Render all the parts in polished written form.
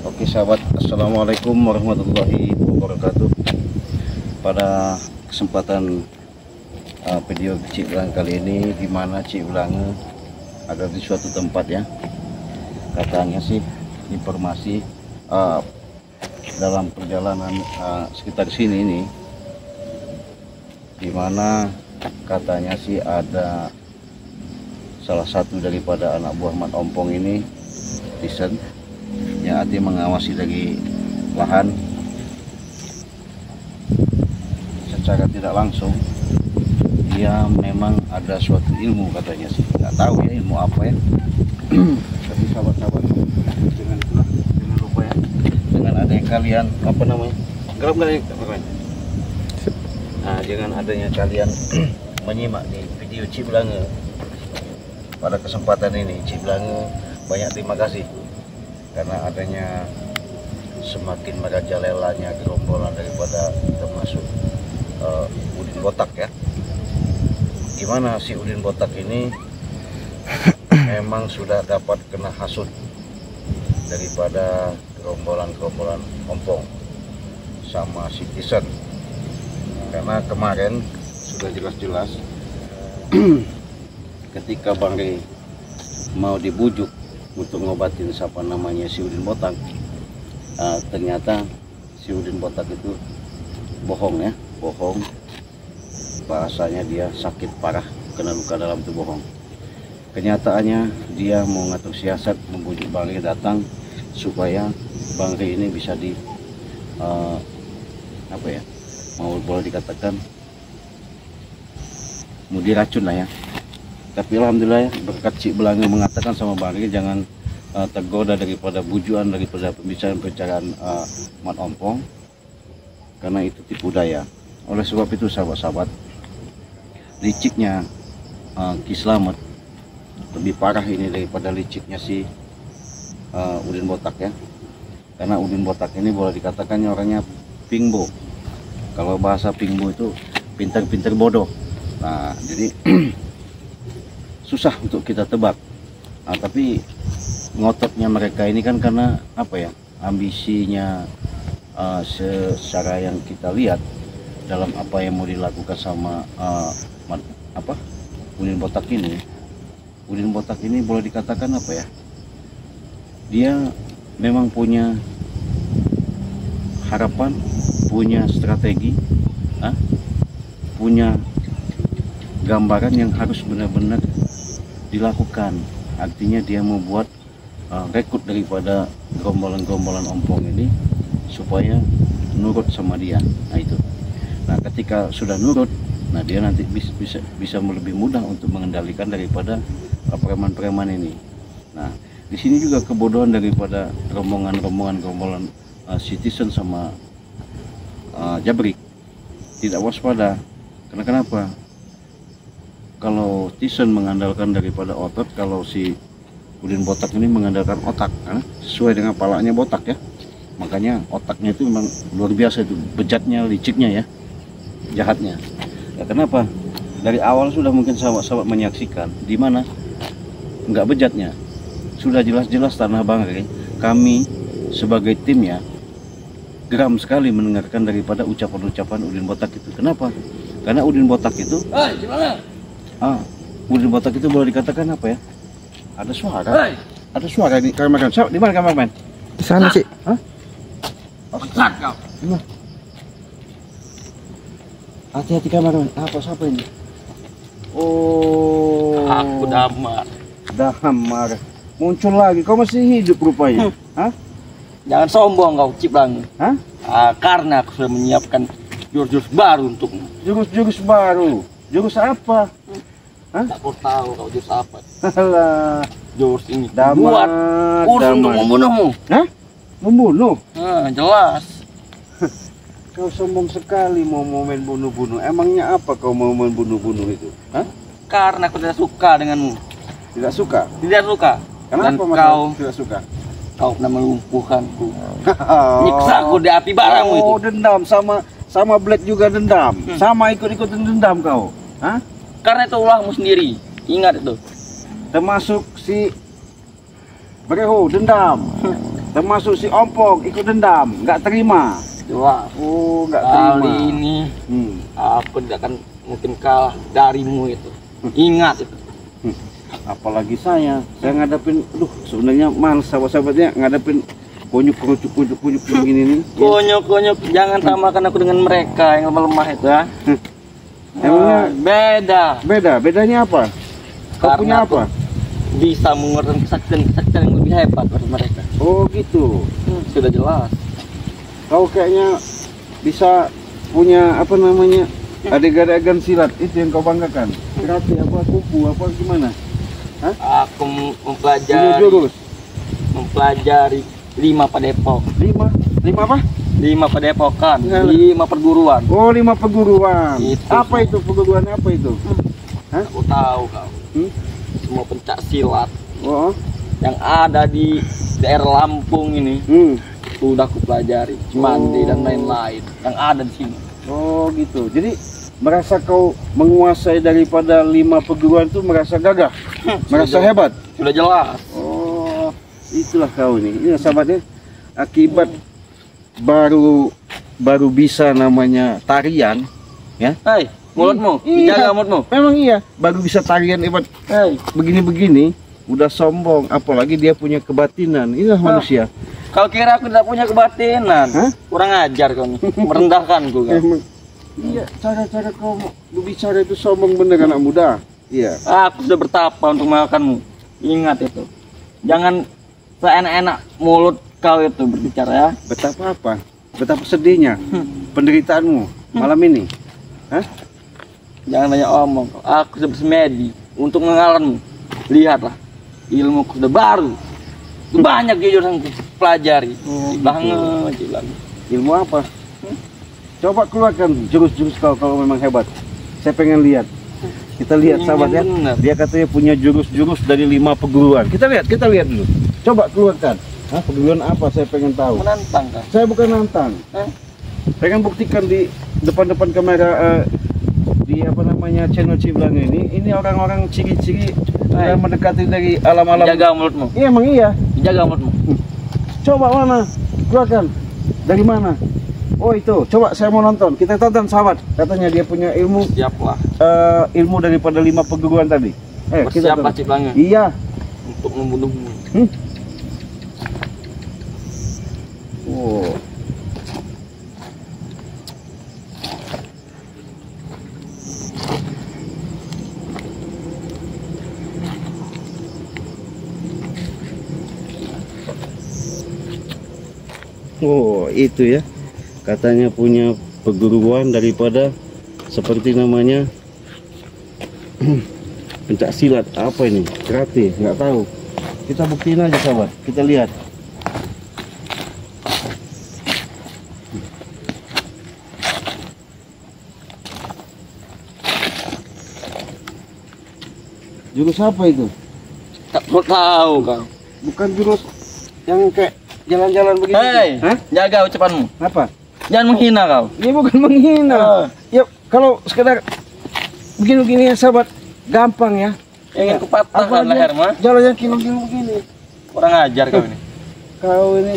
Oke sahabat, assalamualaikum warahmatullahi wabarakatuh. Pada kesempatan video Cik Belang kali ini, di mana Cik Belang ada di suatu tempat ya. Katanya sih informasi dalam perjalanan sekitar sini ini, di mana katanya sih ada salah satu daripada anak buah Mat Ompong ini, Tison, yang artinya mengawasi dari lahan secara tidak langsung. Dia memang ada suatu ilmu katanya sih, nggak tahu ya ilmu apa ya. Tapi sahabat-sahabat, jangan lupa ya, dengan adanya kalian apa namanya, gelap nggak ya? Nah, dengan adanya kalian menyimak di video Cik Belang pada kesempatan ini, Cik Belang banyak terima kasih karena adanya semakin merajalelanya gerombolan daripada termasuk Udin Botak ya. Gimana si Udin Botak ini memang sudah dapat kena hasut daripada gerombolan Ompong sama si Tison, karena kemarin sudah jelas-jelas ketika Bang Rey mau dibujuk untuk ngobatin siapa namanya si Udin Botak, ternyata si Udin Botak itu bohong ya, bohong. Bahasanya dia sakit parah, kena luka dalam itu bohong. Kenyataannya dia mau ngatur siasat, membujuk Bang Rey datang supaya Bang Rey ini bisa di apa ya, mau boleh dikatakan mau diracun lah ya. Tapi alhamdulillah ya, berkat Cik Belang mengatakan sama Bang Rey jangan tergoda daripada bujuan, daripada pembicaraan Mat Ompong, karena itu tipu daya. Oleh sebab itu sahabat-sahabat, liciknya Ki Slamet lebih parah ini daripada liciknya si Udin Botak ya. Karena Udin Botak ini boleh dikatakan orangnya pingbo. Kalau bahasa pingbo itu pintar-pintar bodoh. Nah, jadi susah untuk kita tebak. Nah, tapi ngototnya mereka ini kan karena apa ya, ambisinya secara yang kita lihat dalam apa yang mau dilakukan sama Udin Botak ini. Udin Botak ini boleh dikatakan apa ya, dia memang punya harapan, punya strategi, punya gambaran yang harus benar-benar dilakukan. Artinya dia membuat rekrut daripada gerombolan Ompong ini supaya nurut sama dia. Nah itu. Nah ketika sudah nurut, nah dia nanti bisa lebih mudah untuk mengendalikan daripada preman-preman ini. Nah di sini juga kebodohan daripada rombongan si Tison sama Jabrik tidak waspada. Karena kenapa? Kalau Tison mengandalkan daripada otot, kalau si Udin Botak ini mengandalkan otak, sesuai dengan palanya botak ya. Makanya otaknya itu memang luar biasa, itu bejatnya, liciknya ya, jahatnya. Ya, kenapa? Dari awal sudah mungkin sahabat-sahabat menyaksikan di mana nggak bejatnya. Sudah jelas-jelas tanah Bang Rey, kami sebagai tim ya geram sekali mendengarkan daripada ucapan-ucapan Udin Botak itu. Kenapa? Karena Udin Botak itu Udin Botak itu boleh dikatakan apa ya? Ada suara. Ada suara di kameramen. Di mana kameramen? Di sana, Cik. Hah? Otak kau. Hati-hati kameramen. Apa siapa ini? Oh. Aku Damar. Damar. Muncul lagi. Kau masih hidup rupanya. Hah? Jangan sombong kau, Cik Belang. Hah? Karena aku sudah menyiapkan jurus-jurus baru untukmu. Jurus-jurus baru. Jurus apa? Tak perlu tahu kau jurus apa. Alah. Jurus ini Damar, buat urus untuk membunuhmu. Hah? Membunuh? Jelas. Kau sombong sekali mau main bunuh-bunuh. Emangnya apa kau mau main bunuh-bunuh itu? Hah? Karena aku tidak suka denganmu. Tidak suka? Tidak suka. Kenapa Dan kau tidak suka? Kau pernah melumpuhkanku. Nyiksa aku di api barangmu itu. Oh, dendam sama Black juga dendam. Sama ikut-ikutan dendam kau. Hah? Karena itu ulahmu sendiri. Ingat itu. Termasuk si Breho dendam. termasuk si Ompong ikut dendam, nggak terima. Jelas. Oh, nggak terima. Kali ini aku tidak akan mungkin kalah darimu itu. Ingat itu. Apalagi saya ngadepin, sebenarnya males sahabat-sahabatnya ngadepin kunyuk begini nih. Kunyuk, jangan samakan aku dengan mereka yang lemah itu ya. Emangnya bedanya apa? Kau Karena punya apa? Bisa mengeluarkan kesaktian yang lebih hebat dari mereka. Oh gitu. Sudah jelas. Kau kayaknya bisa punya apa namanya adegan-adegan silat itu yang kau banggakan. Karate apa, kupu apa gimana? Hah? Aku Punya jurus. mempelajari 5 padepokan. 5 apa? 5 padepokan, Enggak. 5 perguruan. Oh, 5 perguruan. Itu. Apa itu perguruan apa itu? Hah? Aku tahu kau. Semua pencak silat Oh. yang ada di daerah Lampung ini sudah aku pelajari, Cimandi dan lain-lain yang ada di sini. Oh gitu. Jadi merasa kau menguasai daripada 5 perguruan itu merasa gagah, merasa hebat. Sudah jelas. Oh, itulah kau nih. Ini sahabatnya akibat baru bisa namanya tarian, ya. Hei, mulutmu, Iya. jaga mulutmu. Memang iya, baru bisa tarian hebat. Hei, Begini-begini udah sombong, apalagi dia punya kebatinan. Inilah manusia. kau kira aku tidak punya kebatinan? Hah? Kurang ajar kau nih, merendahkanku kau. Emang iya, cara-cara kau berbicara itu sombong bener anak muda. Iya. Aku sudah bertapa untuk makanmu. Ingat itu. Jangan seenak-enak mulut kau itu berbicara ya. Betapa apa? Betapa sedihnya penderitaanmu malam ini. Hah? Jangan banyak omong. Aku sudah bersemedi untuk mengalahkanmu. Lihatlah, ilmuku sudah baru. Banyak jujur yang aku pelajari. Banget. Ilmu apa? Coba keluarkan jurus-jurus kau kalau memang hebat. Saya pengen lihat. Kita lihat sahabat ya. Bener. Dia katanya punya jurus-jurus dari 5 perguruan. Kita lihat dulu. Coba keluarkan. Hah, perguruan apa? Saya pengen tahu. Menantang kah? Saya bukan nantang. Pengen buktikan di depan kamera di apa namanya channel Ciblang ini orang-orang ciri-ciri yang mendekati dari alam-alam. Jaga mulutmu. Iya, emang iya. Jaga mulutmu. Coba mana? Keluarkan. Dari mana? Oh itu, coba saya mau nonton. Kita tonton sahabat. Katanya dia punya ilmu Siaplah. ilmu daripada 5 perguruan tadi. Kita Bersiaplah tonton. Ciblangnya Iya. untuk membunuhmu. Oh. Oh, itu ya. Katanya punya perguruan daripada seperti namanya pencak silat. Apa ini? Karate, nggak tahu. Kita buktiin aja sahabat. Kita lihat. Jurus apa itu? Tak perlu tahu kau. Bukan jurus yang kayak jalan-jalan begini. Hei, Hah? jaga ucapanmu. Apa? Jangan menghina kau. Ini bukan menghina. Ya kalau sekedar begini-begini ya sahabat, gampang ya. Ingin kupatahkan Apa leher aja mah. jalannya kilo-kilo begini. Kurang ajar kau ini. Kau ini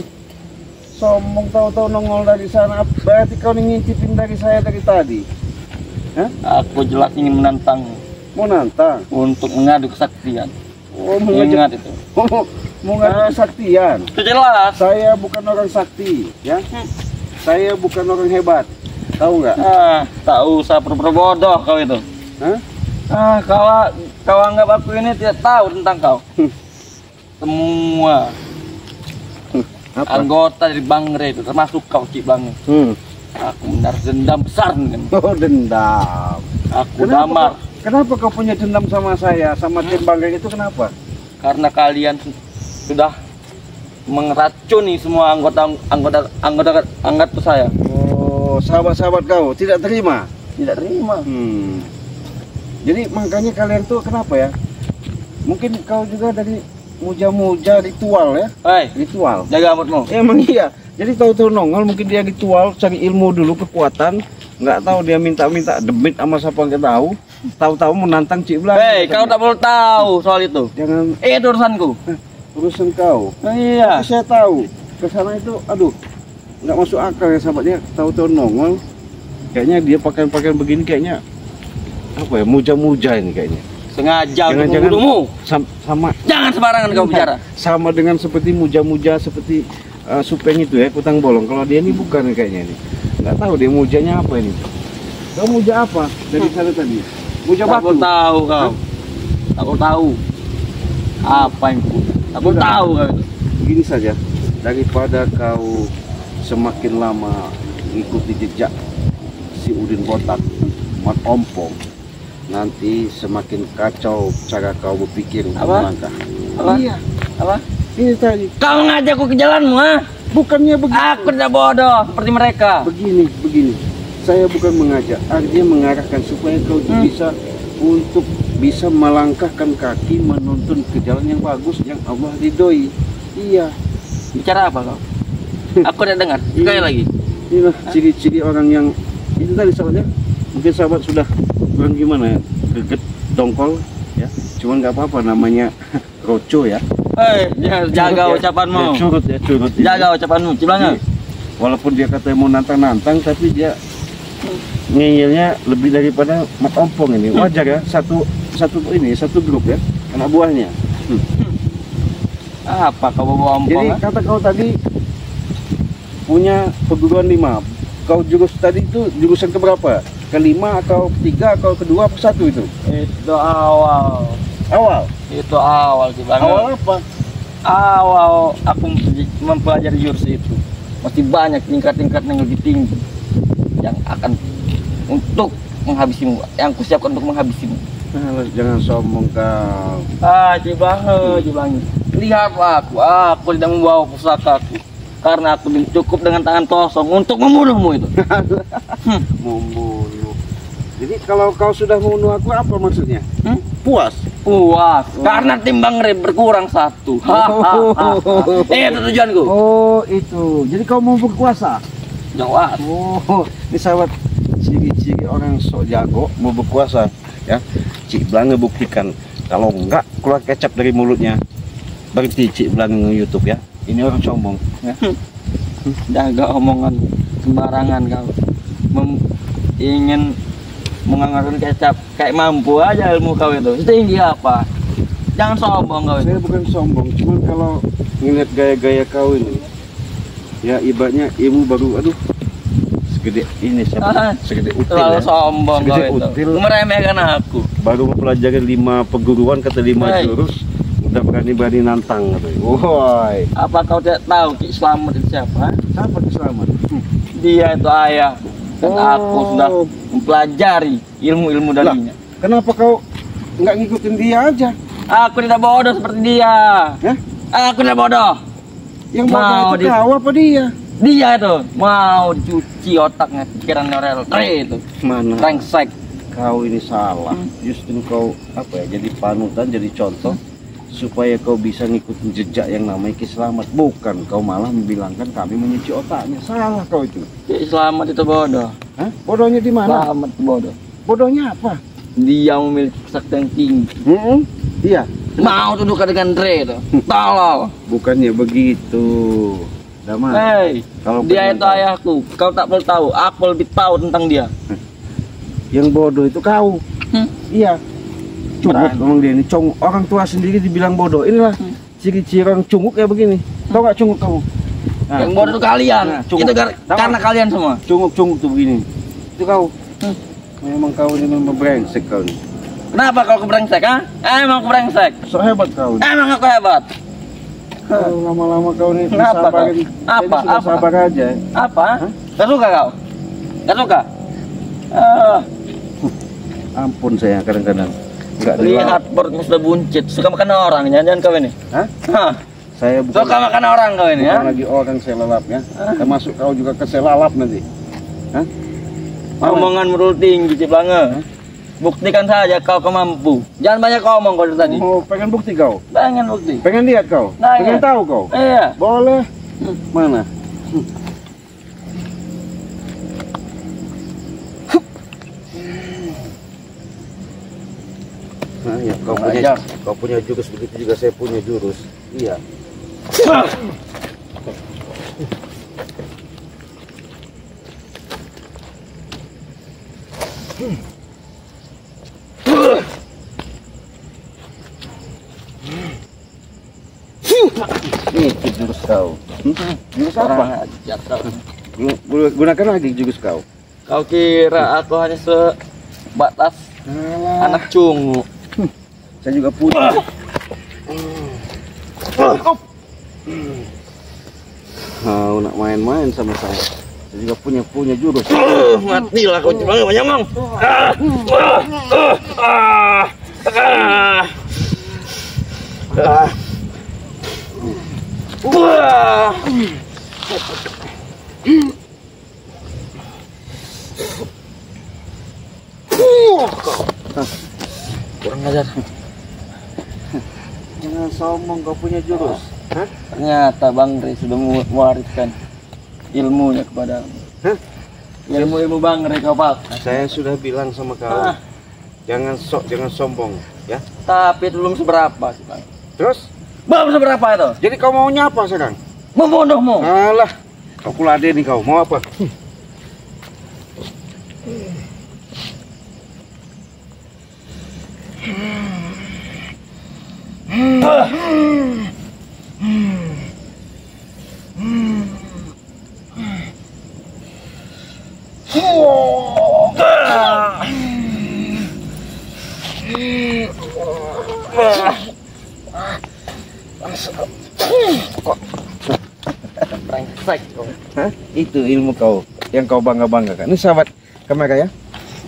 sombong, tahu-tahu nongol dari sana. Berarti kau ngintipin dari saya dari tadi. Hah? Aku jelas ingin menantangmu Mau nantang? untuk mengadu kesaktian. Oh, mau Ingat itu. mau ngadu kesaktian. Itu jelas. Saya bukan orang sakti, ya. Saya bukan orang hebat. Tahu nggak? Tak usah pura-pura bodoh kau itu. Hah? Kau anggap aku ini tidak tahu tentang kau. Semua Apa? anggota dari Bangre itu termasuk kau Ciblangnya. Aku mendarat dendam besar dengan Oh, dendam. aku damar Kenapa kau punya dendam sama saya, sama tim Bangre itu kenapa? karena kalian sudah meracuni semua anggota saya. Oh, sahabat-sahabat kau tidak terima. Tidak terima. Jadi makanya kalian tuh kenapa ya? Mungkin kau juga dari muja-muja ritual ya? Hei, Ritual. jaga mulutmu. Emang iya. Jadi tahu-tahu nongol mungkin dia ritual, cari ilmu dulu, kekuatan. Nggak tahu dia minta-minta demit sama siapa nggak tahu. Tahu-tahu menantang Ciblang. Hei, kau tak perlu tahu soal itu. Jangan Itu urusanku. urusan kau. Iya. Tapi saya tahu. ke sana itu, aduh, nggak masuk akal ya sahabatnya. Tahu-tahu nongol, kayaknya dia pakaian begini kayaknya apa ya, muja-muja ini kayaknya. Sengaja untuk Jangan-jangan membunuhmu. sama Jangan sembarangan kau bicara. sama dengan seperti muja-muja seperti Supeng itu ya, Kutang Bolong. Kalau dia ini bukan kayaknya ini. Nggak tahu dia mujanya apa ini. Kau muja apa dari sana tadi? Muja Aku batu. tahu kau. Aku tahu. Apa yang aku Bukan. tahu kau itu. Gini saja, daripada kau semakin lama ngikuti jejak si Udin Botak, Mat Ompong, nanti semakin kacau cara kau berpikir untuk Apa? melangkah. Apa? Iya, Apa? ini tadi. Kau ngajakku ke jalanmu, ha? Bukannya begitu. Aku tidak bodoh seperti mereka. Begini. Saya bukan mengajak, artinya mengarahkan supaya kau bisa untuk bisa melangkahkan kaki menuntun ke jalan yang bagus yang Allah ridhoi. Iya. Bicara apa kau? Aku tidak dengar. Sekali lagi. Inilah ciri-ciri orang yang itu tadi sahabatnya. Mungkin sahabat sudah kurang gimana ya, greget, dongkol ya. Cuman nggak apa-apa, namanya roco ya. Hei, jaga Curut ya. ucapanmu. Ya, curut ya, curut. Jaga ucapanmu, Ciblanga. Jadi, walaupun dia katanya mau nantang-nantang, tapi dia ngeyelnya lebih daripada Mat Ompong ini. Wajar ya, satu grup ya, anak buahnya. Apa kau bawa ompong? Jadi Ha? kata kau tadi punya perguruan 5. Kau jurus tadi itu jurusan keberapa? Kelima atau ketiga atau kedua atau satu itu? Itu awal. Awal. Itu awal, Ciblanga. Awal apa? Awal aku mempelajari jurus itu. Masih banyak tingkat-tingkat yang lebih tinggi yang akan untuk menghabisimu, yang kusiapkan untuk menghabisimu. Jangan sombong kau. Ciblanga. Lihatlah aku tidak membawa pusakaku karena aku cukup dengan tangan kosong untuk membunuhmu itu. Membunuh. Jadi kalau kau sudah membunuh aku, apa maksudnya? Puas? Puas, karena timbang berkurang 1. Itu tujuanku. Oh itu. Jadi kau mau berkuasa? Jawab. Oh, ini sahabat, ciri-ciri orang sok jago mau berkuasa ya. Cik Blanga buktikan. Kalau enggak keluar kecap dari mulutnya, berhenti Cik Blanga nge-YouTube ya. Ini orang sombong ya. Jaga omongan sembarangan kau. Ingin menganggarkan kecap kayak mampu aja ilmu kau itu. Setinggi apa? Jangan sombong kau itu. Saya bukan sombong, cuman kalau ngeliat gaya-gaya kau ini, ya ibaratnya ilmu baru, aduh, segede ini siapa? Segede util Terlalu ya. sombong kau Segede itu. util. Meremehkan aku. Baru mempelajari 5 perguruan, kata 5 Hei. jurus, udah berani-berani nantang katanya. Woi, Apa kau tidak tahu Ki Slamet itu siapa? siapa Ki Slamet? Dia itu ayah. Dan aku Oh. sudah mempelajari ilmu-ilmu darinya. Kenapa kau nggak ngikutin dia aja? Aku tidak bodoh seperti dia. Ya? Aku tidak bodoh. Yang Mau bodoh itu di- kau apa dia? Dia itu mau dicuci otaknya, pikiran Norel itu. Mana? Brengsek. Kau ini salah. Justru kau apa ya? Jadi panutan, jadi contoh supaya kau bisa ngikutin jejak yang namanya Ki Slamet. Bukan kau malah membilangkan kami menyuci otaknya. Salah kau itu. Ki Slamet itu bodoh. Hah? Bodohnya di mana? Slamet itu bodoh. Bodohnya apa? Dia memiliki kesaktian tinggi. Iya. Mau tuduhkan dengan Dre itu. Tolol. Bukannya begitu. Damai. Hei, Kalau dia pengen itu tahu. ayahku. Kau tak perlu tahu. Aku lebih tahu tentang dia. Yang bodoh itu kau. Iya. Cunguk Berani. memang dia ini. Orang tua sendiri dibilang bodoh. Inilah ciri-ciri orang cunguk kayak begini. Tahu gak cunguk kamu? Nah, Yang bodoh itu kalian. Nah, cunguk. Itu Tahu karena nggak? kalian semua. Cunguk-cunguk tuh begini. Itu kau. Memang kau ini memang brengsek kau ini. Kenapa kau kebrengsek, ha? Emang kebrengsek. So hebat kau ini. Emang aku hebat. Kau lama-lama kau ini Kenapa kau? sabarin. Apa? Sudah Apa? sabar aja. Apa? Hah? Gak suka kau? Gak suka? Ampun saya kadang-kadang. Enggak Lihat perutmu sudah buncit. Suka makan orang, jangan-jangan kau ini. Hah? Hah? Saya bukan, Suka makan orang kau ini, bukan ya? lagi orang saya lalap ya. Termasuk kau juga ke saya lalap nanti. Hah? Mau? Omongan menurut tinggi, Ciblanga. Buktikan saja kau kemampu. Jangan banyak ngomong kau dari tadi. Oh, pengen bukti kau? Pengen bukti. Pengen lihat kau? Nah, Pengen iya. tahu kau? Iya. Boleh. Mana? Nah, ya, Ajar. kau punya jurus begitu juga saya punya jurus. Iya. Nih jurus kau. Jurus apa? Gunakan lagi jurus kau. Kau kira aku hanya sebatas anak cungu? Saya juga punya. Kau nak main-main sama saya. Saya juga punya jurus. Matilah kau cuma nyamang. Kurang ajar. Jangan sombong kau punya jurus. Hah? Ternyata Bang Rey sudah mewariskan ilmunya kepadamu. Hah? Ilmu Bang Rey kau pakai. Saya sudah bilang sama kau. Jangan sombong, ya. Tapi belum seberapa sih Bang. Terus? Belum seberapa itu. Jadi kau maunya apa sekarang? Membunuhmu. Alah, kau kulade nih kau. Mau apa? Brengsek kau. Hah? Itu ilmu kau yang kau bangga-banggakan. Ini sahabat kamera ya.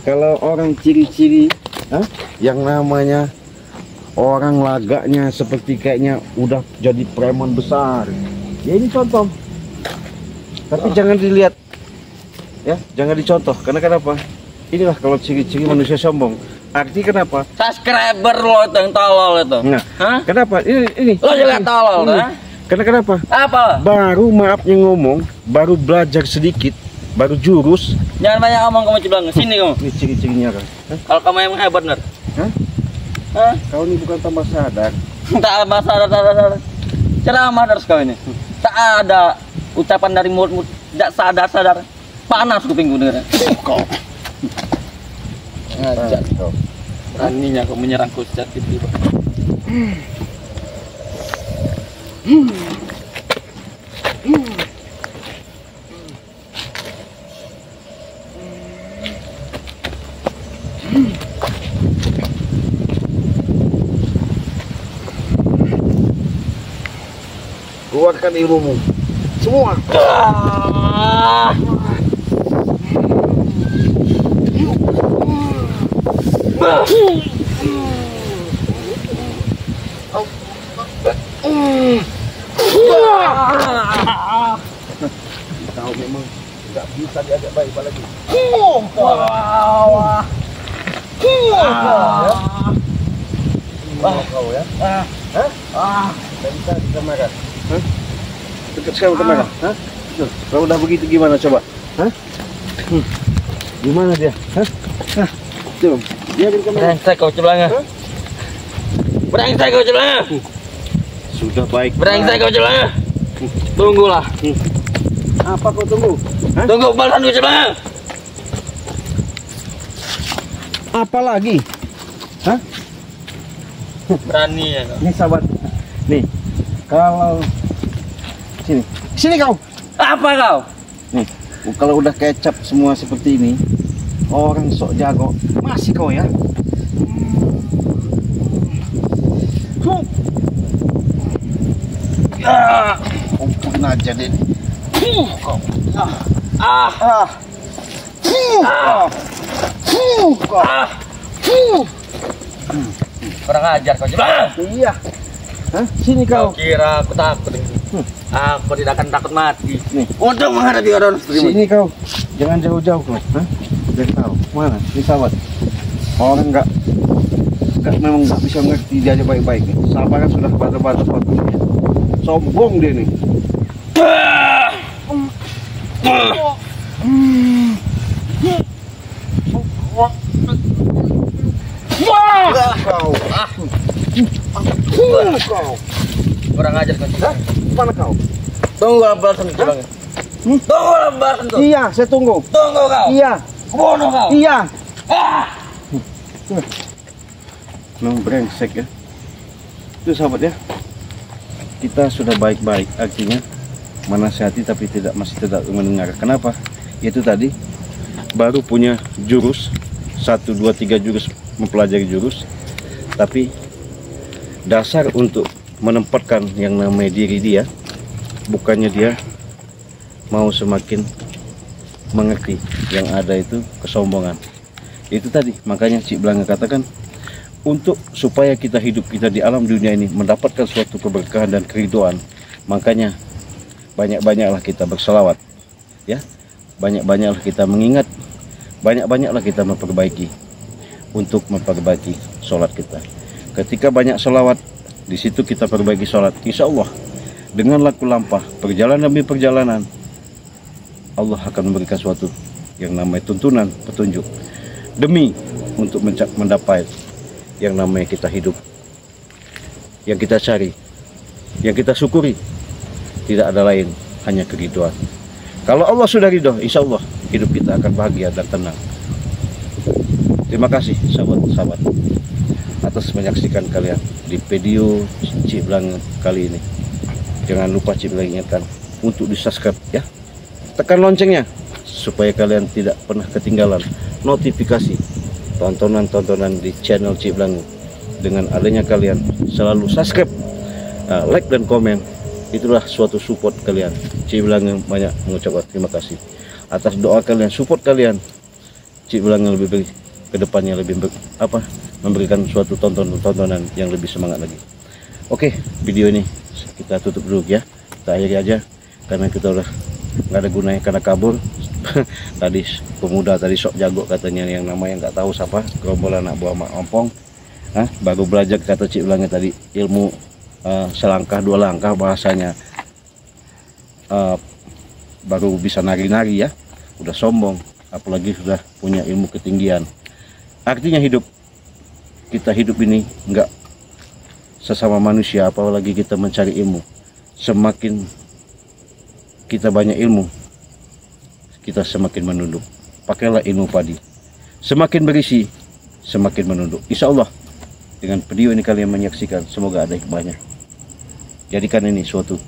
Kalau orang ciri-ciri, yang namanya orang lagaknya seperti kayaknya udah jadi preman besar. Ya ini contoh. Tapi jangan dilihat, ya, jangan dicontoh. Karena kenapa? Inilah kalau ciri-ciri manusia sombong. Arti kenapa? Subscriber lo itu yang tolol itu. Nah, hah? kenapa? Ini. Lo juga tolol, ha? Karena kenapa? Apa? Baru maafnya ngomong, baru belajar sedikit, baru jurus. Jangan banyak ngomong kamu Ciblang. Sini kamu. Ini ciri-cirinya kan? Kalau kamu yang hebat bener. Hah? Hah? Kau ini bukan tambah sadar. Tak masalah. Ceramah terus kau ini. Tak ada ucapan dari mulutmu. Tidak sadar. Panas kupingku dengar. Kau. Ngajak. Kau. Beraninya kau menyerangku secara tiba-tiba. Keluarkan ilmumu. Semua. Kau memang nggak bisa diajak baik-baik lagi. Kau ya. Nggak bisa di kamera. Dekat sekali kamera. Kalau udah begitu gimana coba? Gimana dia? Tuh, dia di kamera. Brengsek kau Ciblang. Brengsek kau Ciblang. Sudah baik. Brengsek kau Ciblang. Tunggulah. Apa kau tunggu? Tunggu balasan kau Ciblang. Apa lagi? Berani ya kau. Ini sahabat. Nih, kalau sini kau. Apa kau? Nih, kalau udah kecap semua seperti ini, orang sok jago. Masih kau ya. Kumpulin aja deh. Kau. Kurang ajar kau Ciblang. Iya. Sini kau. Kau kira aku takut? Aku tidak akan takut mati. Nih. Untuk menghadapi orang seperti Sini kau. Jangan jauh-jauh kau. Biar tahu. Mana? Ini sahabat. Orang memang nggak bisa ngerti dia aja baik-baik. Sabar kan sudah batas-batas waktunya. Sombong dia nih. Kau. Kurang ajar kau Ciblang. Mana kau? Tunggu balasan kau Ciblang. Tunggu balasan kau. Iya, saya tunggu. Tunggu kau. Iya, Bunuh kau. iya. Memang brengsek ya. Itu sahabat ya, kita sudah baik-baik, artinya menasihati tapi masih tidak mendengar. Kenapa? Itu tadi baru punya jurus 1, 2, 3 jurus, mempelajari jurus, tapi dasar untuk menempatkan yang namanya diri dia, bukannya dia mau semakin mengerti, yang ada itu kesombongan. Itu tadi, makanya Cik Blanga katakan, untuk supaya kita hidup kita di alam dunia ini mendapatkan suatu keberkahan dan keriduan, makanya banyak-banyaklah kita berselawat ya, banyak-banyaklah kita mengingat, banyak-banyaklah kita memperbaiki, untuk memperbaiki sholat kita. Ketika banyak selawat, di situ kita perbaiki sholat, insya Allah dengan laku lampah, perjalanan demi perjalanan, Allah akan memberikan suatu yang namanya tuntunan, petunjuk, demi untuk mendapat yang namanya kita hidup, yang kita cari, yang kita syukuri, tidak ada lain, hanya keriduan. Kalau Allah sudah ridho, insya Allah hidup kita akan bahagia dan tenang. Terima kasih sahabat-sahabat atas menyaksikan kalian di video Cik Blanga kali ini. Jangan lupa Cik Blanga ingatkan untuk di subscribe ya, tekan loncengnya supaya kalian tidak pernah ketinggalan notifikasi tontonan-tontonan di channel Cik Blanga. Dengan adanya kalian selalu subscribe, like dan komen, itulah suatu support kalian. Cik Blanga banyak mengucapkan terima kasih atas doa kalian, support kalian. Cik Blanga lebih baik kedepannya, lebih memberikan suatu tontonan yang lebih semangat lagi. Oke, video ini kita tutup dulu ya, kita akhiri aja karena kita udah nggak ada gunanya karena kabur. Tadi pemuda tadi sok jago katanya, yang namanya nggak tahu siapa, gerombolan anak buah Mak Ompong. Baru belajar, kata Cik Blanga tadi, ilmu selangkah dua langkah bahasanya, baru bisa nari-nari ya, udah sombong, apalagi sudah punya ilmu ketinggian. Artinya kita hidup ini nggak sesama manusia, apalagi kita mencari ilmu. Semakin kita banyak ilmu, kita semakin menunduk. Pakailah ilmu padi, semakin berisi semakin menunduk. Insya Allah dengan video ini kalian menyaksikan, semoga ada hikmahnya. Jadikan ini suatu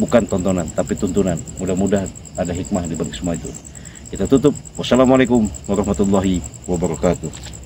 bukan tontonan tapi tuntunan. Mudah-mudahan ada hikmah di balik semua itu. Kita tutup. Wassalamualaikum warahmatullahi wabarakatuh.